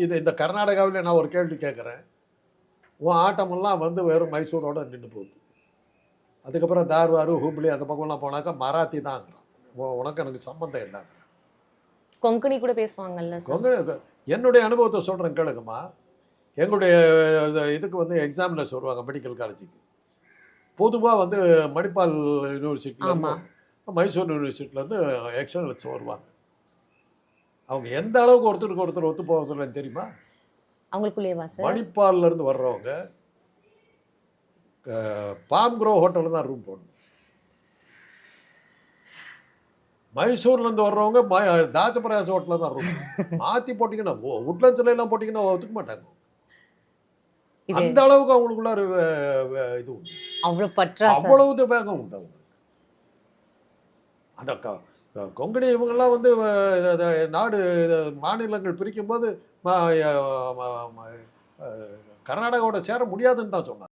இந்த கர்நாடகாவில் நான் ஒரு கேள்வி கேட்குறேன். உன் ஆட்டமெல்லாம் வந்து வெறும் மைசூரோட நின்று போகுது. அதுக்கப்புறம் தார்வாரு, ஹூப்ளி அந்த பக்கம்லாம் போனாக்கா மராத்தி தாங்கிறான். உனக்கு எனக்கு சம்மந்தம் இல்லைங்கிறான். கொங்கணி கூட பேசுவாங்கல்ல சார். கொங்கணி என்னுடைய அனுபவத்தை சொல்கிறேன் கேளுங்கம்மா. எங்களுடைய இதுக்கு வந்து எக்ஸாமினர்ஸ் வருவாங்க மெடிக்கல் காலேஜுக்கு. பொதுவாக வந்து மணிப்பால் யூனிவர்சிட்டியிலேருந்து மைசூர் யூனிவர்சிட்டியிலேருந்து எக்ஸலன்ஸ் வருவாங்க. அவங்க எந்த அளவுக்கு ஒருத்தருக்கு ஒருத்தர் ஒத்து போகிறதுன்னு தெரியுமா? அவங்களுக்குள்ளேவா சார்? மணிப்பால்ல இருந்து வர்றவங்க பாம் க்ரோ ஹோட்டலில் தான் ரூம் போடணும். மைசூர்லேருந்து வர்றவங்க தாசபிரகாஷ் ஹோட்டலில் தான் ரூம். மாற்றி போட்டிங்கன்னா உட்லண்ட்ஸ்ல எல்லாம் போட்டிங்கன்னா ஒத்துக்க மாட்டாங்க. அந்த அளவுக்கு அவங்களுக்குள்ள இது உண்டு. அவ்வளவு வேகம் உண்டு அவங்களுக்கு. அந்த கொங்கணி இவங்கெல்லாம் வந்து நாடு மாநிலங்கள் பிரிக்கும் போது கர்நாடகாவோட சேர முடியாதுன்னு தான் சொன்னாங்க.